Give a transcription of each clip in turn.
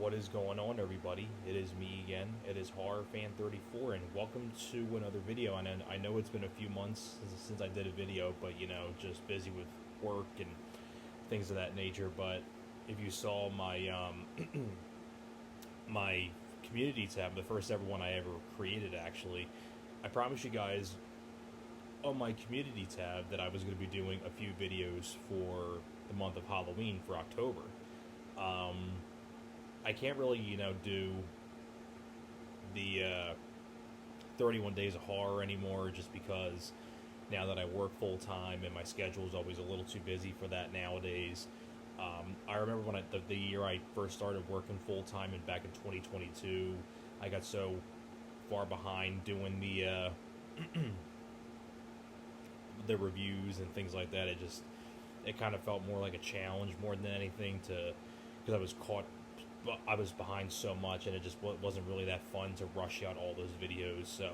What is going on, everybody? It is me again. It is HorrorFan34, and welcome to another video. And I know it's been a few months since I did a video, but just busy with work and things of that nature. But if you saw my my community tab, the first ever one I ever created, actually, I promised you guys on my community tab that I was going to be doing a few videos for the month of Halloween for October. I can't really, do the 31 Days of Horror anymore just because now that I work full-time and my schedule is always a little too busy for that nowadays. I remember when the year I first started working full-time and back in 2022, I got so far behind doing the the reviews and things like that. It kind of felt more like a challenge more than anything because I was behind so much, and it just wasn't really that fun to rush out all those videos. So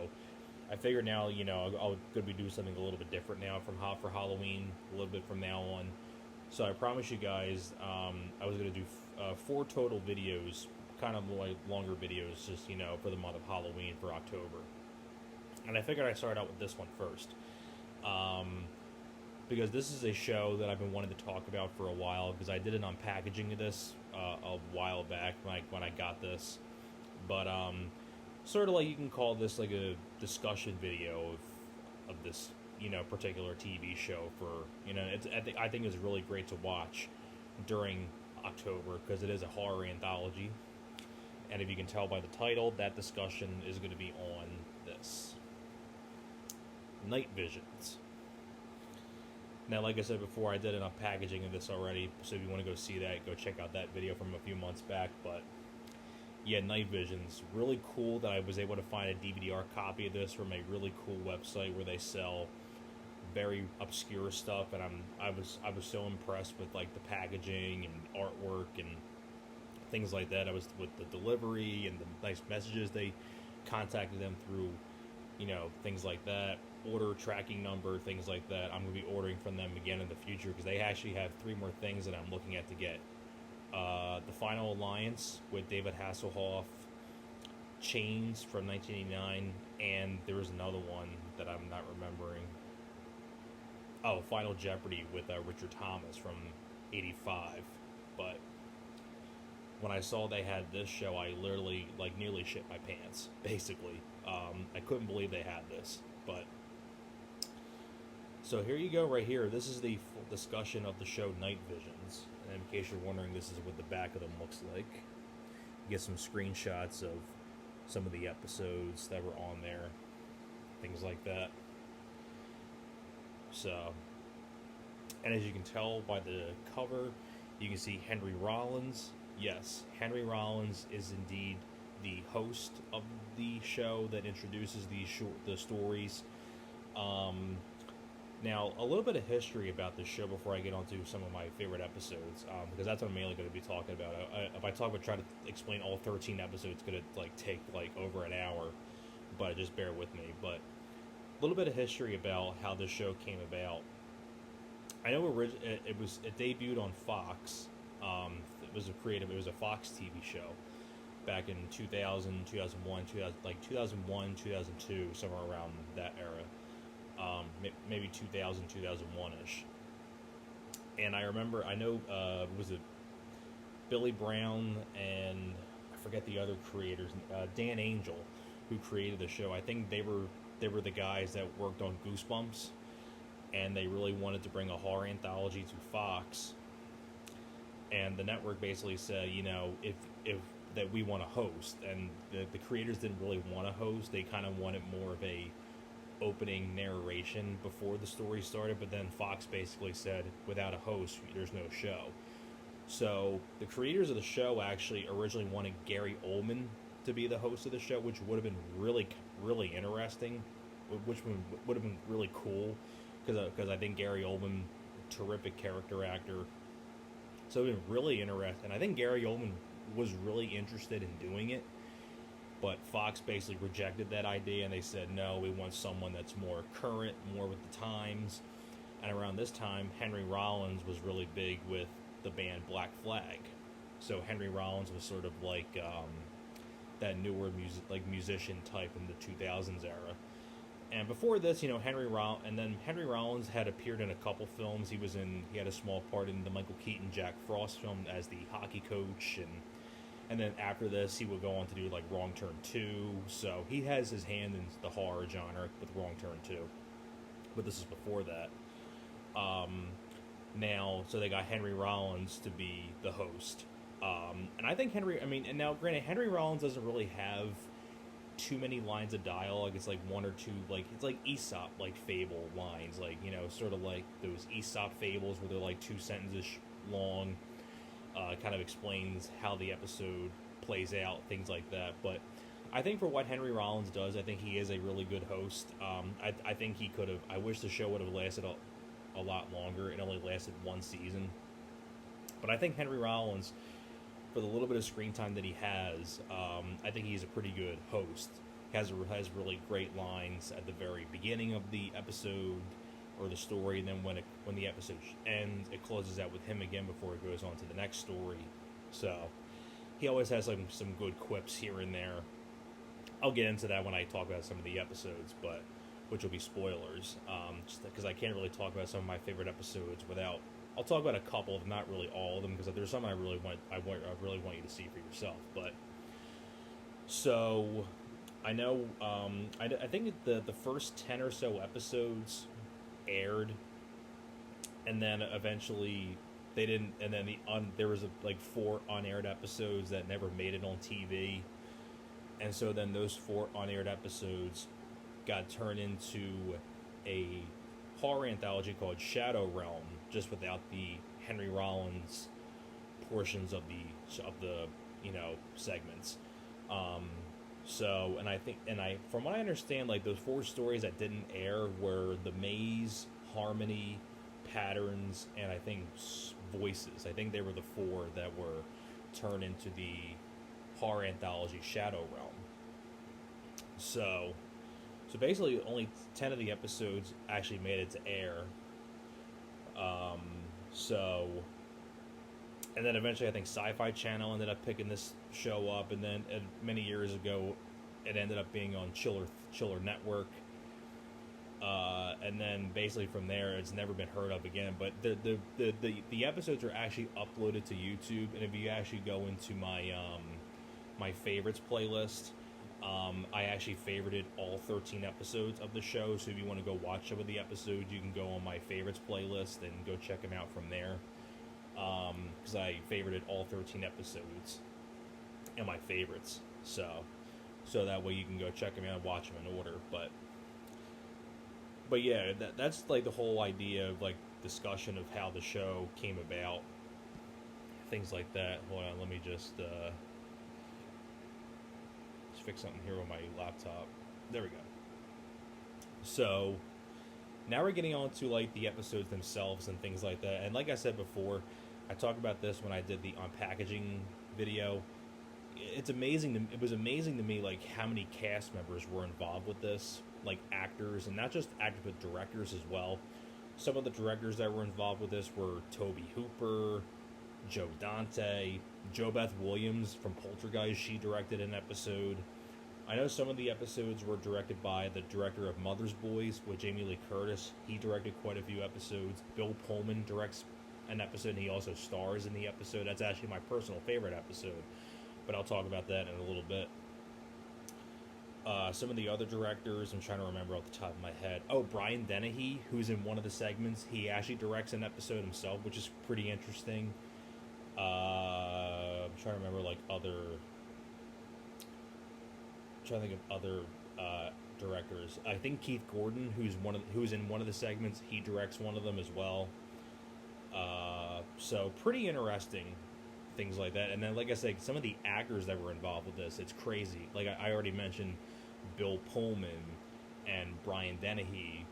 I figured now, I'm going to be doing something a little bit different now for Halloween, a little bit from now on. So I promise you guys, I was going to do 4 total videos, kind of like longer videos, just, for the month of Halloween for October. And I figured I'd start out with this one first. Because this is a show that I've been wanting to talk about for a while, because I did an unpackaging of this a while back when I got this. But sort of like you can call this like a discussion video of this particular TV show for I think it's really great to watch during October because it is a horror anthology. And if you can tell by the title, that discussion is going to be on this. Night Visions. Now, like I said before, I did an unpackaging of this already, so if you want to go see that, go check out that video from a few months back. But yeah, Night Visions, really cool that I was able to find a DVD-R copy of this from a really cool website where they sell very obscure stuff, and I was so impressed with like the packaging and artwork and things like that. I was with the delivery and the nice messages they contacted them through. Things like that, order tracking number, things like that. I'm going to be ordering from them again in the future because they actually have 3 more things that I'm looking at to get. The Final Alliance with David Hasselhoff, Chains from 1989, and there was another one that I'm not remembering. Oh, Final Jeopardy with Richard Thomas from 85. But when I saw they had this show, I literally, nearly shit my pants, basically. I couldn't believe they had this, but... So here you go right here. This is the full discussion of the show Night Visions. And in case you're wondering, this is what the back of them looks like. You get some screenshots of some of the episodes that were on there. Things like that. So... And as you can tell by the cover, you can see Henry Rollins. Yes, Henry Rollins is indeed the host of the show that introduces the stories. Now, a little bit of history about this show before I get on to some of my favorite episodes, because that's what I'm mainly going to be talking about. If I try to explain all 13 episodes, it's going to take over an hour, but just bear with me. But a little bit of history about how this show came about. I know it debuted on Fox. It was a Fox TV show back in 2000, 2001, 2001, 2002, somewhere around that era. Maybe 2000, 2001-ish. And I know, was it Billy Brown and I forget the other creators, Dan Angel, who created the show. I think they were the guys that worked on Goosebumps, and they really wanted to bring a horror anthology to Fox. And the network basically said, if that we want to host, and the creators didn't really want to host. They kind of wanted more of a opening narration before the story started, but then Fox basically said, without a host, there's no show. So the creators of the show actually originally wanted Gary Oldman to be the host of the show, which would have been really, really interesting, which would have been really cool, because I think Gary Oldman, terrific character actor. So it would have been really interesting. And I think Gary Oldman was really interested in doing it, but Fox basically rejected that idea, and they said, no, we want someone that's more current, more with the times. And around this time, Henry Rollins was really big with the band Black Flag. So Henry Rollins was sort of like that newer musician type in the 2000s era. And before this, Henry Rollins had appeared in a couple films. He had a small part in the Michael Keaton Jack Frost film as the hockey coach, and then after this, he would go on to do like Wrong Turn 2. So he has his hand in the horror genre with Wrong Turn 2. But this is before that. Now, so they got Henry Rollins to be the host. And I think and now granted, Henry Rollins doesn't really have too many lines of dialogue. It's like one or two, like, it's like Aesop, like, fable lines. Like, sort of like those Aesop fables where they're like 2 sentences long. Kind of explains how the episode plays out, things like that. But I think for what Henry Rollins does, I think he is a really good host. I think he could have. I wish the show would have lasted a lot longer. It only lasted 1 season. But I think Henry Rollins, for the little bit of screen time that he has, I think he's a pretty good host. He has really great lines at the very beginning of the episode or the story, and then when the episode ends, it closes out with him again before it goes on to the next story. So he always has some good quips here and there. I'll get into that when I talk about some of the episodes, but which will be spoilers, just because I can't really talk about some of my favorite episodes without. I'll talk about a couple of them, not really all of them, because there's some I really want you to see for yourself. But so I know I think the first 10 or so episodes aired, and then eventually they didn't, and then there was like 4 unaired episodes that never made it on TV, and so then those 4 unaired episodes got turned into a horror anthology called Shadow Realm, just without the Henry Rollins portions of the segments. So, from what I understand, like, those 4 stories that didn't air were The Maze, Harmony, Patterns, and I think Voices. I think they were the 4 that were turned into the horror anthology Shadow Realm. So basically only 10 of the episodes actually made it to air. And then eventually I think Sci-Fi Channel ended up picking this show up, and then many years ago it ended up being on Chiller Network. And then basically from there it's never been heard of again. But the episodes are actually uploaded to YouTube, and if you actually go into my my favorites playlist, I actually favorited all 13 episodes of the show, so if you want to go watch some of the episodes, you can go on my favorites playlist and go check them out from there, because I favorited all 13 episodes and my favorites, so that way you can go check them out and watch them in order. But yeah, that's like the whole idea of like discussion of how the show came about, things like that. Hold on, let me just fix something here on my laptop. There we go. So now we're getting on to like the episodes themselves and things like that. And like I said before, I talked about this when I did the unpackaging video. It was amazing to me like how many cast members were involved with this, like actors, and not just actors but directors as well. Some of the directors that were involved with this were Toby Hooper, Joe Dante, Jo Beth Williams from Poltergeist. She directed an episode. I know some of the episodes were directed by the director of Mother's Boys with Jamie Lee Curtis. He directed quite a few episodes. Bill Pullman directs an episode, and he also stars in the episode. That's actually my personal favorite episode, but I'll talk about that in a little bit. Some of the other directors, I'm trying to remember off the top of my head. Oh, Brian Dennehy, who's in one of the segments. He actually directs an episode himself, which is pretty interesting. I'm trying to remember trying to think of other directors. I think Keith Gordon, who's in one of the segments, he directs one of them as well. So pretty interesting, things like that. And then, like I said, some of the actors that were involved with this, it's crazy. Like I already mentioned, Bill Pullman and Brian Dennehy,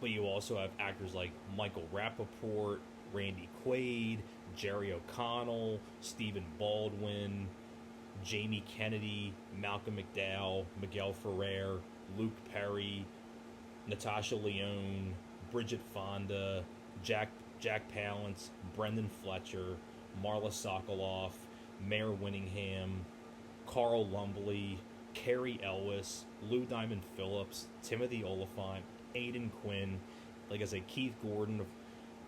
but you also have actors like Michael Rappaport, Randy Quaid, Jerry O'Connell, Stephen Baldwin, Jamie Kennedy, Malcolm McDowell, Miguel Ferrer, Luke Perry, Natasha Lyonne, Bridget Fonda, Jack Palance, Brendan Fletcher, Marla Sokoloff, Mayor Winningham, Carl Lumbly, Carrie Elwes, Lou Diamond Phillips, Timothy Oliphant, Aidan Quinn, like I say, Keith Gordon,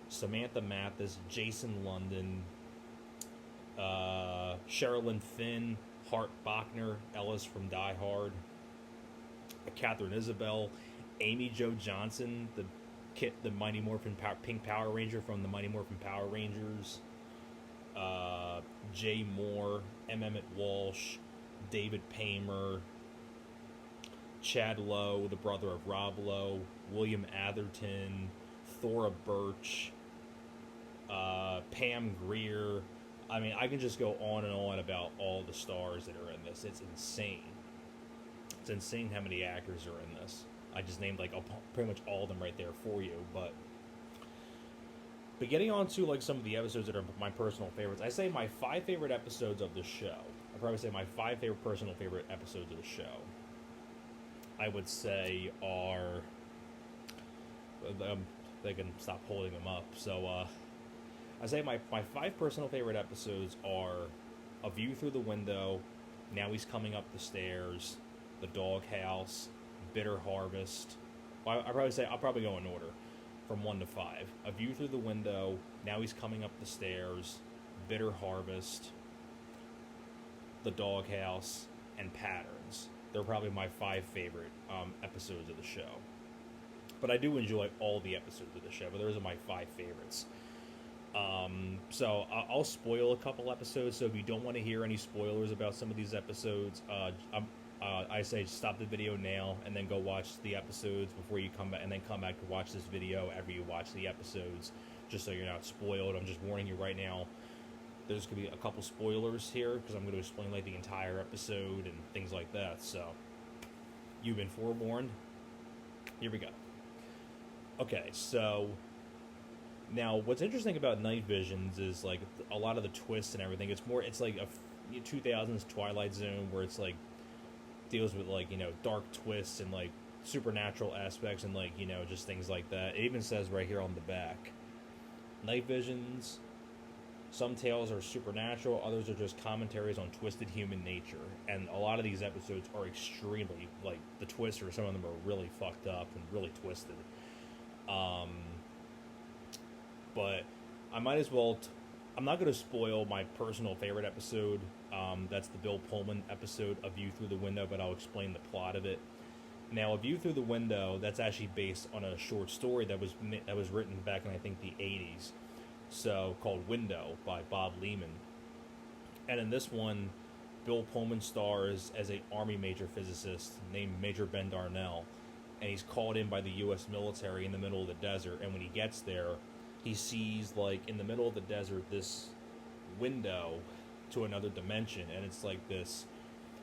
Samantha Mathis, Jason London, Sherilyn Finn, Hart Bachner, Ellis from Die Hard, Catherine Isabel, Amy Jo Johnson, the Mighty Morphin Pink Power Ranger from the Mighty Morphin Power Rangers, Jay Moore, M. Emmett Walsh, David Paymer, Chad Lowe, the brother of Rob Lowe, William Atherton, Thora Birch, Pam Grier. I mean, I can just go on and on about all the stars that are in this. It's insane. It's insane how many actors are in this. I just named like pretty much all of them right there for you. But getting on to like some of the episodes that are my personal favorites, I say my 5 favorite episodes of the show. I'd probably say my 5 personal favorite episodes of the show, I would say are... they can stop holding them up. So I say my 5 personal favorite episodes are A View Through the Window, Now He's Coming Up the Stairs, The Doghouse, Bitter Harvest. Well, I'll probably go in order from 1 to 5. A View Through the Window, Now He's Coming Up the Stairs, Bitter Harvest, The Doghouse, and Patterns. They're probably my 5 favorite episodes of the show. But I do enjoy all the episodes of the show, but those are my 5 favorites. So I'll spoil a couple episodes, so if you don't want to hear any spoilers about some of these episodes, I say stop the video now and then go watch the episodes before you come back, and then come back to watch this video after you watch the episodes, just so you're not spoiled. I'm just warning you right now, there's going to be a couple spoilers here, because I'm going to explain like the entire episode and things like that, so you've been forewarned. Here we go. Okay, so now what's interesting about Night Visions is like a lot of the twists and everything. It's like a 2000s Twilight Zone, where it's like deals with like, you know, dark twists and like supernatural aspects and like, you know, just things like that. It even says right here on the back, Night Visions, some tales are supernatural, others are just commentaries on twisted human nature. And a lot of these episodes are extremely, like, the twists, or some of them are really fucked up and really twisted. But I might as well... I'm not going to spoil my personal favorite episode. That's the Bill Pullman episode, A View Through the Window, but I'll explain the plot of it. Now, A View Through the Window, that's actually based on a short story that was written back in, I think, the 80s. So, called Window by Bob Lehman. And in this one, Bill Pullman stars as an Army major physicist named Major Ben Darnell. And he's called in by the U.S. military in the middle of the desert. And when he gets there, he sees, like, in the middle of the desert, this window to another dimension. And it's like this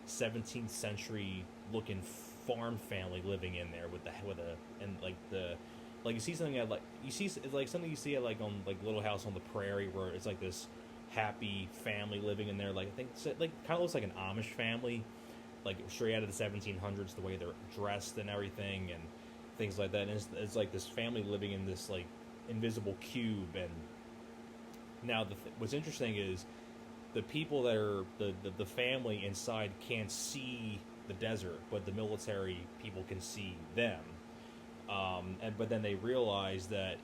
17th century looking farm family living in there like you see something at it's like something you see at like on like Little House on the Prairie, where it's like this happy family living in there. Like, I think like kind of looks like an Amish family, like straight out of the 1700s, the way they're dressed and everything and things like that. And it's like this family living in this like invisible cube. And now what's interesting is the people that are the family inside can't see the desert, but the military people can see them. But then they realize that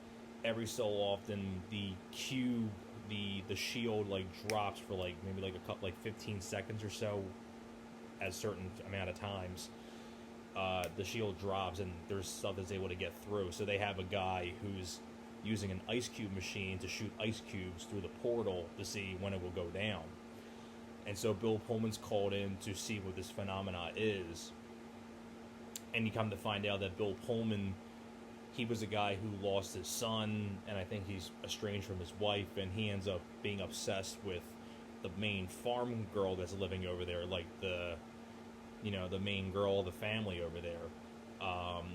every so often the cube, the shield like drops for like maybe like a couple, like 15 seconds or so, at a certain amount of times. The shield drops and there's stuff that's able to get through. So they have a guy who's using an ice cube machine to shoot ice cubes through the portal to see when it will go down. And so Bill Pullman's called in to see what this phenomena is. And you come to find out that Bill Pullman, he was a guy who lost his son, and I think he's estranged from his wife, and he ends up being obsessed with the main farm girl that's living over there, like the main girl of the family over there.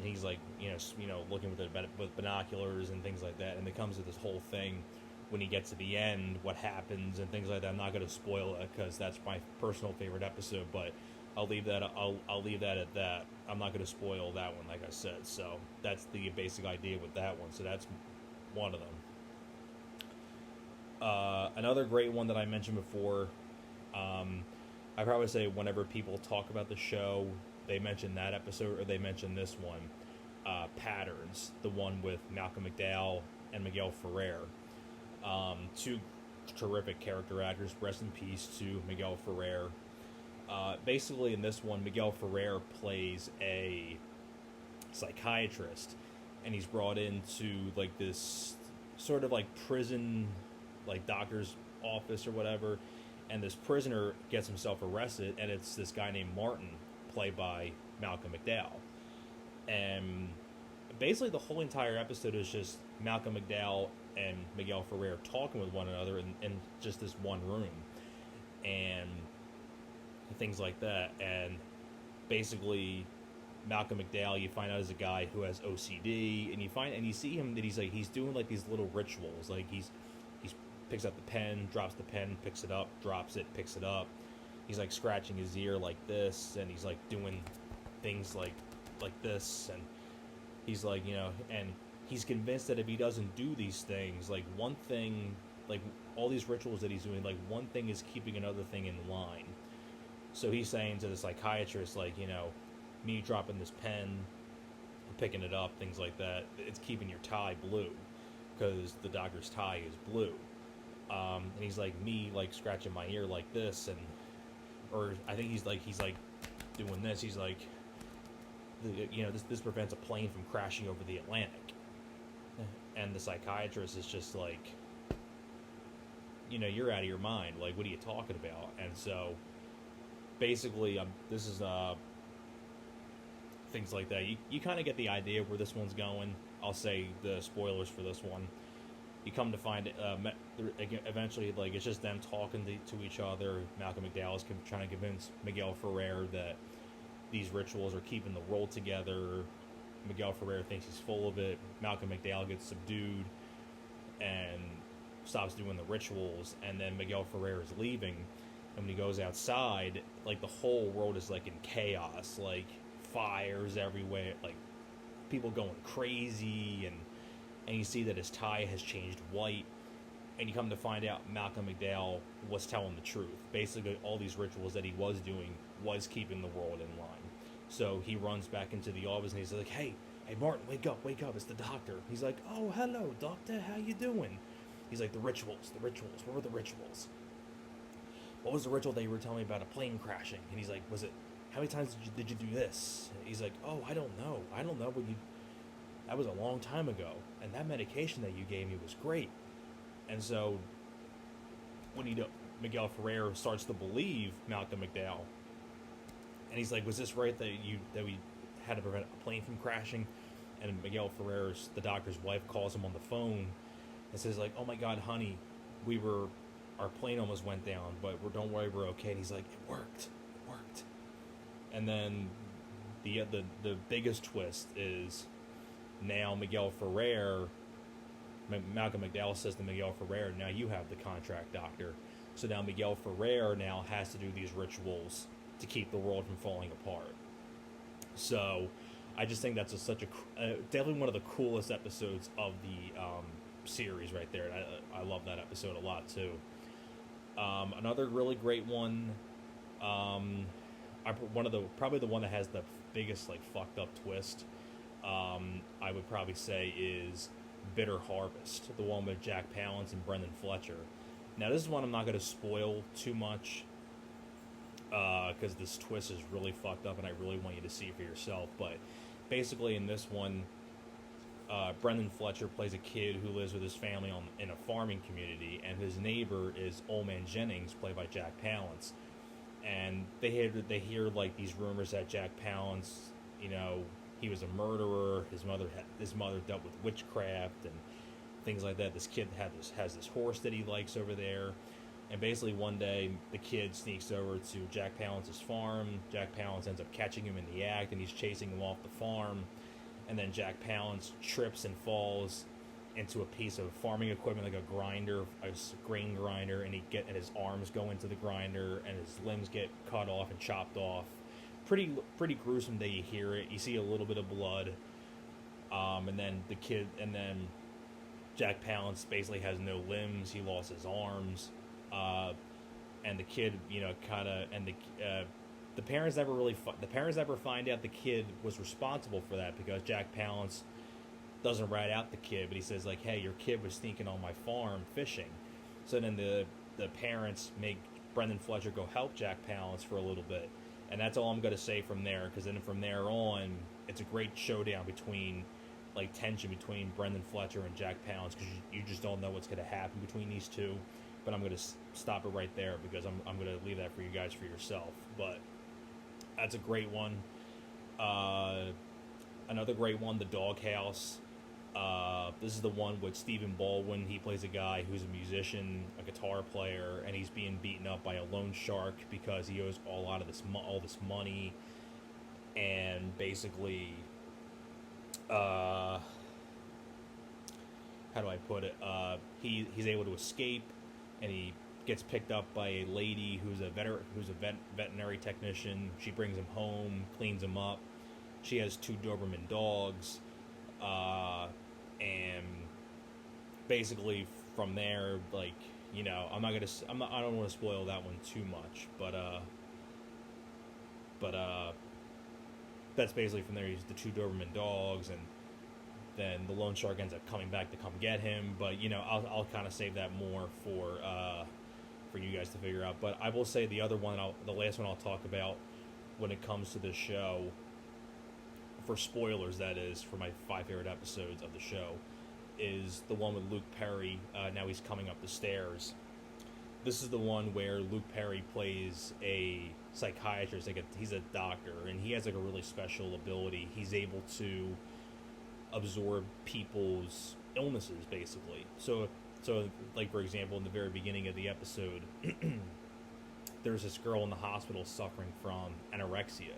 He's like, looking with binoculars and things like that, and it comes to this whole thing when he gets to the end, what happens and things like that. I'm not going to spoil it because that's my personal favorite episode, but I'll leave that at that. I'm not going to spoil that one, like I said. So that's the basic idea with that one. So that's one of them. Another great one that I mentioned before, I probably say whenever people talk about the show, they mention that episode or they mention this one, Patterns, the one with Malcolm McDowell and Miguel Ferrer. Two terrific character actors. Rest in peace to Miguel Ferrer. Basically, in this one, Miguel Ferrer plays a psychiatrist, and he's brought into like this sort of like prison, like doctor's office or whatever, and this prisoner gets himself arrested, and it's this guy named Martin, played by Malcolm McDowell. And basically, the whole entire episode is just Malcolm McDowell and Miguel Ferrer talking with one another in just this one room, and things like that. And basically, Malcolm McDowell, you find out, is a guy who has OCD, and you see him that he's doing like these little rituals, like he's picks up the pen, drops the pen, picks it up, drops it, picks it up. He's like scratching his ear like this, and he's like doing things like this, and he's like, and he's convinced that if he doesn't do these things, like one thing, like all these rituals that he's doing, like one thing is keeping another thing in line. So he's saying to the psychiatrist, like, me dropping this pen, picking it up, things like that, it's keeping your tie blue, because the doctor's tie is blue. And he's like, me like scratching my ear like this, or I think he's like doing this. He's like, this prevents a plane from crashing over the Atlantic. And the psychiatrist is just like, you're out of your mind. Like, what are you talking about? And so, basically, this is things like that. You kind of get the idea of where this one's going. I'll say the spoilers for this one. You come to find eventually, like, it's just them talking to each other. Malcolm McDowell is trying to convince Miguel Ferrer that these rituals are keeping the world together. Miguel Ferrer thinks he's full of it. Malcolm McDowell gets subdued and stops doing the rituals, and then Miguel Ferrer is leaving, and when he goes outside, like, the whole world is like in chaos, like fires everywhere, like people going crazy, and you see that his tie has changed white, and you come to find out Malcolm McDowell was telling the truth. Basically, all these rituals that he was doing was keeping the world in line. So he runs back into the office, and he's like, hey, Martin, wake up, it's the doctor. He's like, oh, hello, doctor, how you doing? He's like, the rituals, what were the rituals? What was the ritual that you were telling me about a plane crashing? And he's like, how many times did you do this? And he's like, oh, I don't know, but that was a long time ago, and that medication that you gave me was great. And so, when Miguel Ferrer starts to believe Malcolm McDowell, and he's like, was this right that we had to prevent a plane from crashing? And Miguel Ferrer's, the doctor's wife, calls him on the phone and says, like, oh my God, honey, our plane almost went down, but don't worry, we're okay. And he's like, it worked. And then the biggest twist is, now Malcolm McDowell says to Miguel Ferrer, now you have the contract, doctor. So now Miguel Ferrer now has to do these rituals to keep the world from falling apart. So I just think that's definitely one of the coolest episodes of the series right there. I love that episode a lot too. Another really great one, probably the one that has the biggest like fucked up twist, I would probably say is Bitter Harvest, the one with Jack Palance and Brendan Fletcher. Now this is one I'm not going to spoil too much, because this twist is really fucked up and I really want you to see it for yourself. But basically in this one, Brendan Fletcher plays a kid who lives with his family in a farming community, and his neighbor is Old Man Jennings, played by Jack Palance. And they hear like these rumors that Jack Palance, he was a murderer. His mother dealt with witchcraft and things like that. This kid has this horse that he likes over there. And basically one day the kid sneaks over to Jack Palance's farm. Jack Palance ends up catching him in the act, and he's chasing him off the farm. And then Jack Palance trips and falls into a piece of farming equipment, like a grinder, a grain grinder, and his arms go into the grinder, and his limbs get cut off and chopped off. Pretty gruesome that you hear it. You see a little bit of blood, and then Jack Palance basically has no limbs. He lost his arms, and the kid, kind of, and the parents never find out the kid was responsible for that, because Jack Palance doesn't rat out the kid, but he says like, "Hey, your kid was sneaking on my farm fishing." So then the parents make Brendan Fletcher go help Jack Palance for a little bit, and that's all I'm going to say from there. Because then from there on, it's a great showdown between, like, tension between Brendan Fletcher and Jack Palance, because you just don't know what's going to happen between these two. But I'm going to stop it right there, because I'm going to leave that for you guys for yourself. But that's a great one. Another great one, The Doghouse. This is the one with Stephen Baldwin. He plays a guy who's a musician, a guitar player, and he's being beaten up by a loan shark because he owes all this money. And basically, how do I put it? He's able to escape, and he gets picked up by a lady who's a veterinary technician. She brings him home, cleans him up. She has 2 Doberman dogs, and basically from there, like, I don't want to spoil that one too much, but that's basically from there. He's the 2 Doberman dogs, and then the loan shark ends up coming back to come get him. But I'll kind of save that more for you guys to figure out. But I will say the other one, the last one I'll talk about when it comes to this show, for spoilers, that is, for my 5 favorite episodes of the show, is the one with Luke Perry. Now He's Coming Up the Stairs. This is the one where Luke Perry plays a psychiatrist. He's a doctor, and he has like a really special ability. He's able to absorb people's illnesses, basically. So like, for example, in the very beginning of the episode, there's this girl in the hospital suffering from anorexia,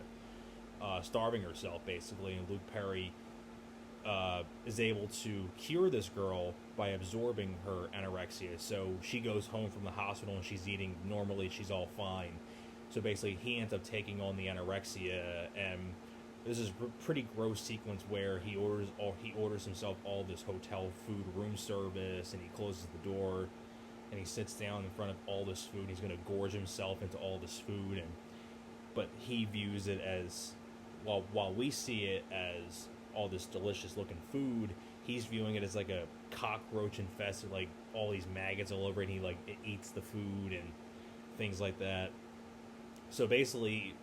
starving herself, basically, and Luke Perry is able to cure this girl by absorbing her anorexia. So she goes home from the hospital and she's eating normally, she's all fine. So basically, he ends up taking on the anorexia, and this is a pretty gross sequence where he orders himself all this hotel food, room service, and he closes the door, and he sits down in front of all this food. He's going to gorge himself into all this food, but he views it as, while we see it as all this delicious looking food, he's viewing it as like a cockroach infested, like all these maggots all over it, and he it eats the food and things like that. So basically,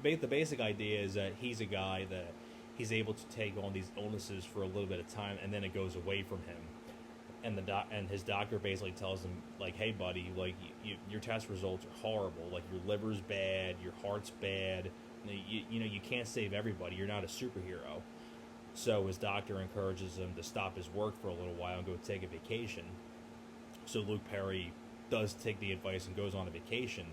the basic idea is that he's a guy that he's able to take on these illnesses for a little bit of time, and then it goes away from him. And his doctor basically tells him, like, "Hey, buddy, like, your test results are horrible. Like, your liver's bad, your heart's bad. You can't save everybody. You're not a superhero." So his doctor encourages him to stop his work for a little while and go take a vacation. So Luke Perry does take the advice and goes on a vacation,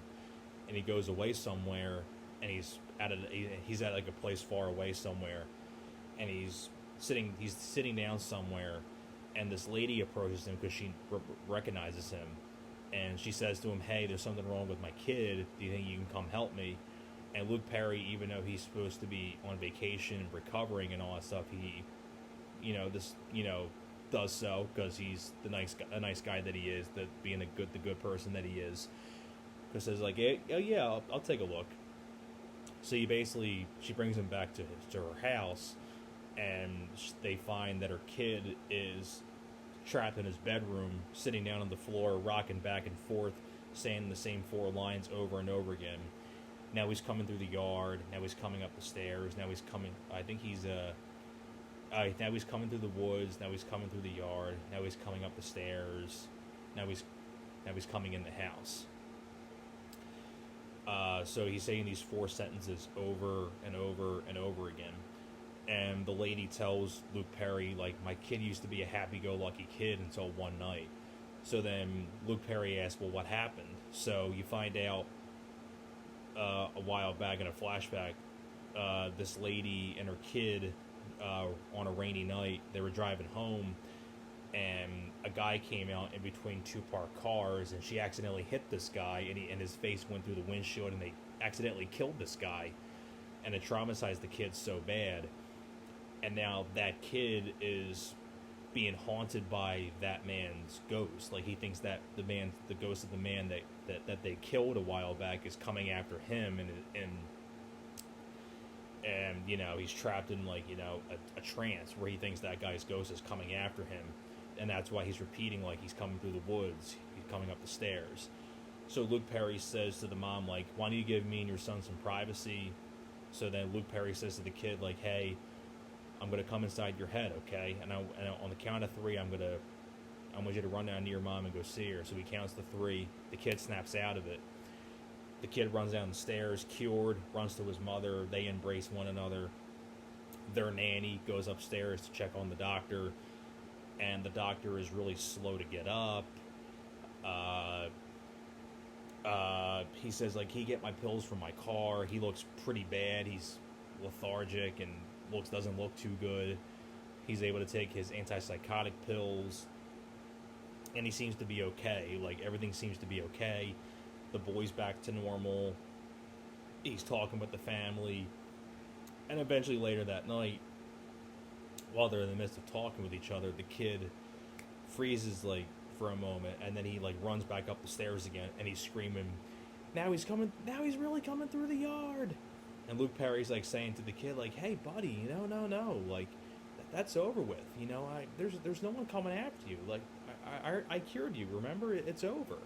and he goes away somewhere, and he's at like a place far away somewhere, and he's sitting down somewhere, and this lady approaches him because she recognizes him, and she says to him, "Hey, there's something wrong with my kid. Do you think you can come help me?" And Luke Perry, even though he's supposed to be on vacation, recovering and all that stuff, he, does so because he's the nice guy that he is, that being the good person that he is. Because says like, yeah, I'll take a look. So she brings him back to her house, and they find that her kid is trapped in his bedroom, sitting down on the floor, rocking back and forth, saying the same 4 lines over and over again. Now he's coming through the yard. Now he's coming up the stairs. Now he's coming. I think he's now he's coming through the woods. Now he's coming through the yard. Now he's coming up the stairs. Now he's coming in the house. So he's saying these 4 sentences over and over and over again. And the lady tells Luke Perry, like, "My kid used to be a happy-go-lucky kid until one night." So then Luke Perry asks, "Well, what happened?" So you find out a while back in a flashback, this lady and her kid, on a rainy night, they were driving home, and a guy came out in between 2 parked cars, and she accidentally hit this guy, and his face went through the windshield, and they accidentally killed this guy, and it traumatized the kid so bad. And now that kid is being haunted by that man's ghost. Like he thinks that the ghost of the man that they killed a while back is coming after him, and you know, he's trapped in like, you know, a trance where he thinks that guy's ghost is coming after him, and that's why he's repeating like he's coming through the woods, he's coming up the stairs. So Luke Perry says to the mom, like, why don't you give me and your son some privacy? So then Luke Perry says to the kid, like, hey, I'm going to come inside your head, okay? And on the count of 3, I want you to run down to your mom and go see her. So he counts to 3. The kid snaps out of it. The kid runs down the stairs, cured, runs to his mother. They embrace one another. Their nanny goes upstairs to check on the doctor, and the doctor is really slow to get up. He says, like, he get my pills from my car. He looks pretty bad. He's lethargic and doesn't look too good. He's able to take his antipsychotic pills, and he seems to be okay. Like, everything seems to be okay. The boy's back to normal. He's talking with the family. And eventually later that night, while they're in the midst of talking with each other, the kid freezes, like, for a moment, and then he, like, runs back up the stairs again, and he's screaming, now he's really coming through the yard. And Luke Perry's, like, saying to the kid, like, hey, buddy, no, like, that's over with, you know, there's no one coming after you, like, I cured you, remember, it's over.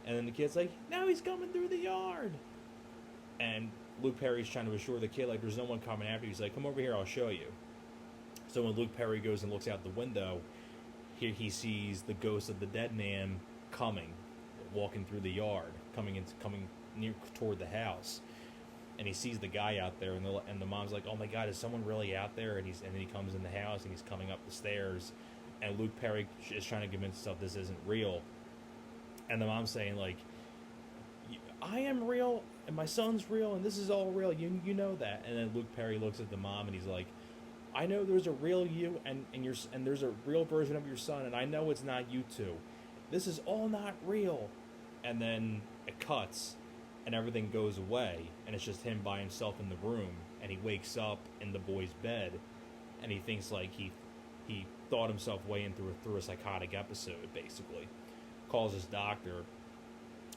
And then the kid's like, now he's coming through the yard. And Luke Perry's trying to assure the kid, like, there's no one coming after you. He's like, come over here, I'll show you. So when Luke Perry goes and looks out the window, here he sees the ghost of the dead man walking through the yard, coming near toward the house. And he sees the guy out there, and the mom's like, oh my God, is someone really out there? And then he comes in the house, and he's coming up the stairs, and Luke Perry is trying to convince himself this isn't real. And the mom's saying, like, I am real, and my son's real, and this is all real, you know that. And then Luke Perry looks at the mom, and he's like, I know there's a real you, and there's a real version of your son, and I know it's not you two. This is all not real. And then it cuts, and everything goes away, and it's just him by himself in the room, and he wakes up in the boy's bed, and he thinks, like, he thought himself way in through a psychotic episode, basically. Calls his doctor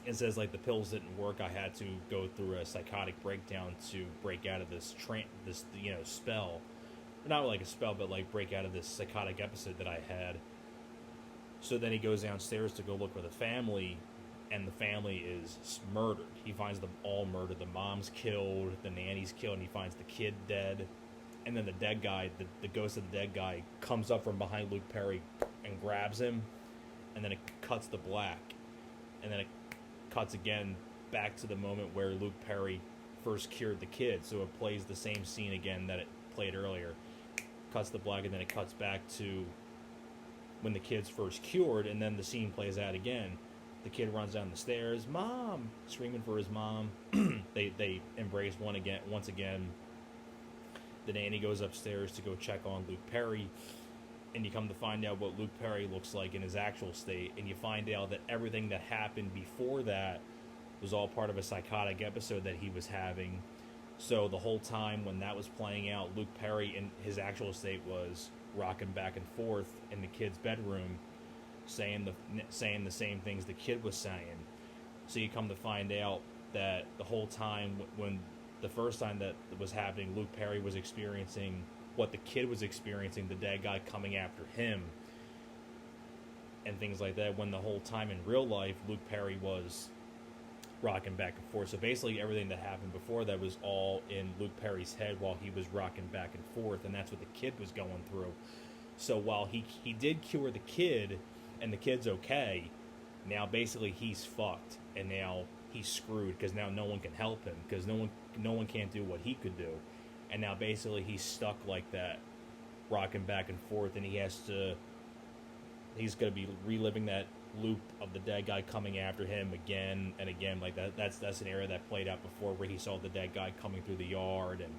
and says, like, the pills didn't work, I had to go through a psychotic breakdown to break out of this spell. Not like a spell, but like break out of this psychotic episode that I had. So then he goes downstairs to go look for the family, and the family is murdered. He finds them all murdered. The mom's killed, the nanny's killed, and he finds the kid dead. And then the dead guy, the ghost of the dead guy, comes up from behind Luke Perry and grabs him, and then it cuts to black. And then it cuts again back to the moment where Luke Perry first cured the kid. So it plays the same scene again that it played earlier. Cuts the black, and then it cuts back to when the kid's first cured, and then the scene plays out again. The kid runs down the stairs, mom, screaming for his mom. They embrace once again. The nanny goes upstairs to go check on Luke Perry, and you come to find out what Luke Perry looks like in his actual state, and you find out that everything that happened before that was all part of a psychotic episode that he was having. So the whole time when that was playing out, Luke Perry in his actual state was rocking back and forth in the kid's bedroom, saying the same things the kid was saying. So you come to find out that the whole time, when the first time that was happening, Luke Perry was experiencing what the kid was experiencing, the dead guy coming after him, and things like that, when the whole time in real life, Luke Perry was rocking back and forth. So basically everything that happened before that was all in Luke Perry's head while he was rocking back and forth, and that's what the kid was going through. So while he did cure the kid, and the kid's okay, now basically he's fucked, and now he's screwed, because now no one can help him, because no one can't do what he could do. And now basically he's stuck like that, rocking back and forth, and he's going to be reliving that loop of the dead guy coming after him again and again. Like that's an era that played out before, where he saw the dead guy coming through the yard, and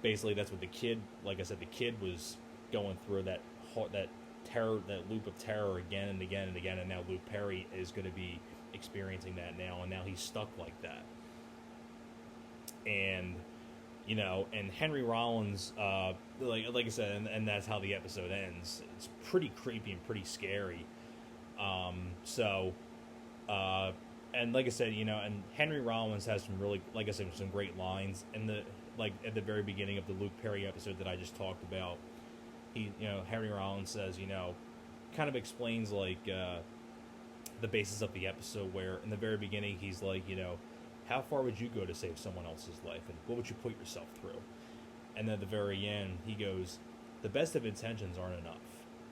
basically that's what the kid, like I said, the kid was going through that terror, that loop of terror again and again and again, and now Luke Perry is going to be experiencing that now, and now he's stuck like that. And And Henry Rollins, like I said, and that's how the episode ends. It's pretty creepy and pretty scary. So, and like I said, and Henry Rollins has some really, like I said, some great lines. And at the very beginning of the Luke Perry episode that I just talked about, Henry Rollins says, kind of explains the basis of the episode, where in the very beginning he's like, how far would you go to save someone else's life, and what would you put yourself through? And then at the very end, he goes, the best of intentions aren't enough.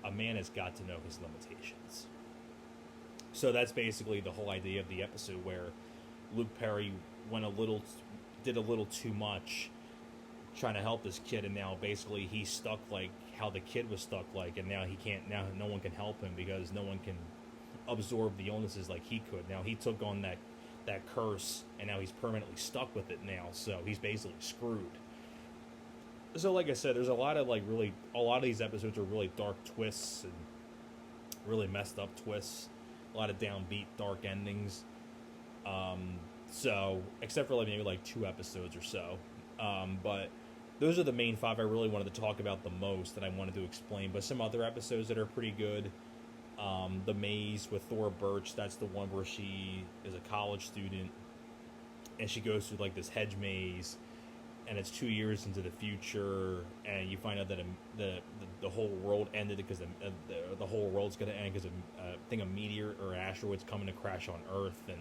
A man has got to know his limitations. So that's basically the whole idea of the episode, where Luke Perry did a little too much trying to help this kid, and now basically he's stuck like how the kid was stuck and now now no one can help him because no one can absorb the illnesses like he could. Now he took on that curse, and now he's permanently stuck with it now, so he's basically screwed. So like I said, there's a lot of these episodes are really dark twists and really messed up twists, a lot of downbeat dark endings. So except for maybe 2 episodes or so, but those are the main 5 I really wanted to talk about the most, that I wanted to explain. But some other episodes that are pretty good. The Maze with Thora Birch, that's the one where she is a college student and she goes through this hedge maze, and it's 2 years into the future, and you find out that the whole world ended because the whole world's going to end because a meteor or asteroid's coming to crash on Earth and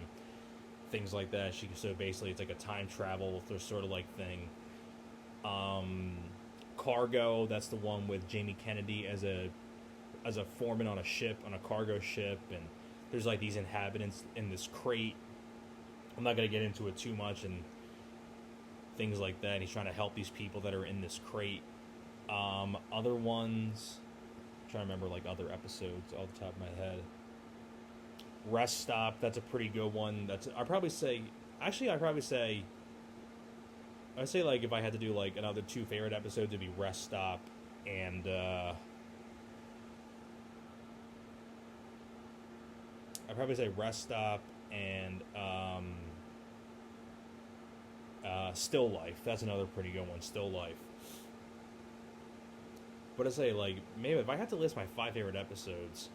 things like that. So basically it's like a time travel sort of thing. Cargo, that's the one with Jamie Kennedy as a foreman on a cargo ship, and there's these inhabitants in this crate. I'm not going to get into it too much and things like that. He's trying to help these people that are in this crate. Other ones, I'm trying to remember other episodes off the top of my head. Rest Stop, that's a pretty good one. I'd say if I had to do another 2 favorite episodes, it'd be Rest Stop and I'd probably say Rest Stop and Still Life. That's another pretty good one, Still Life. But I'd say maybe if I had to list my 5 favorite episodes,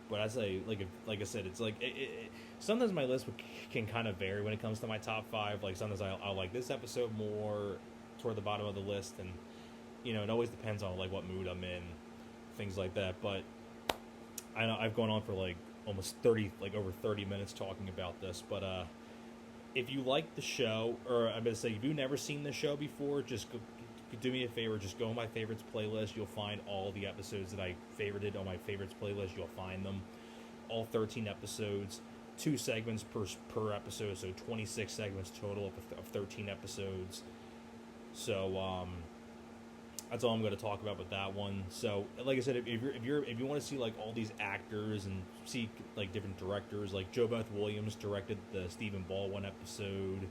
but I'd say like I said, it's sometimes my list can kind of vary when it comes to my top 5. Sometimes I'll like this episode more toward the bottom of the list, and it always depends on what mood I'm in, things like that. But I know I've gone on for almost over 30 minutes talking about this, but if you like the show, or I'm going to say if you've never seen the show before, just do me a favor, just go on my favorites playlist. You'll find all the episodes that I favorited on my favorites playlist. You'll find them, all 13 episodes, 2 segments per episode, so 26 segments total of 13 episodes. So that's all I'm going to talk about with that one. So, like I said, if you want to see all these actors and see different directors, Joe Beth Williams directed the Stephen Baldwin episode.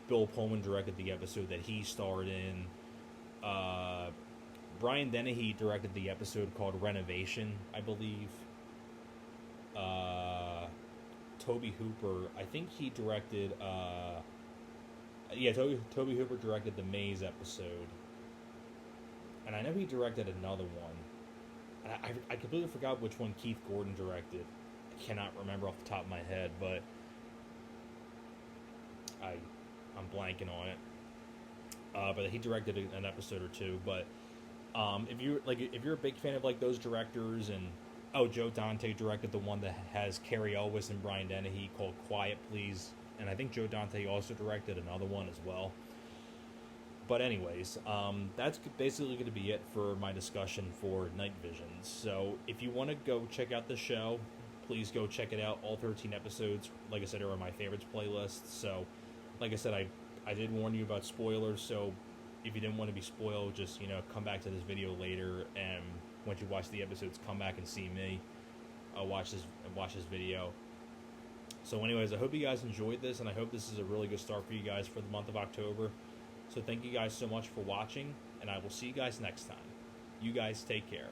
Bill Pullman directed the episode that he starred in. Brian Dennehy directed the episode called Renovation, I believe. Toby Hooper, I think he directed. Toby Hooper directed the Maze episode. And I know he directed another one. I completely forgot which one Keith Gordon directed. I cannot remember off the top of my head, but I'm blanking on it. But he directed an episode or 2. But if you're a big fan of those directors, and Joe Dante directed the one that has Carrie Elwes and Brian Dennehy called Quiet Please, and I think Joe Dante also directed another one as well. But anyways, that's basically going to be it for my discussion for Night Visions. So if you want to go check out the show, please go check it out. All 13 episodes, like I said, are on my favorites playlist. So, like I said, I did warn you about spoilers. So if you didn't want to be spoiled, just come back to this video later, and once you watch the episodes, come back and see me. Watch this video. So anyways, I hope you guys enjoyed this, and I hope this is a really good start for you guys for the month of October. So thank you guys so much for watching, and I will see you guys next time. You guys take care.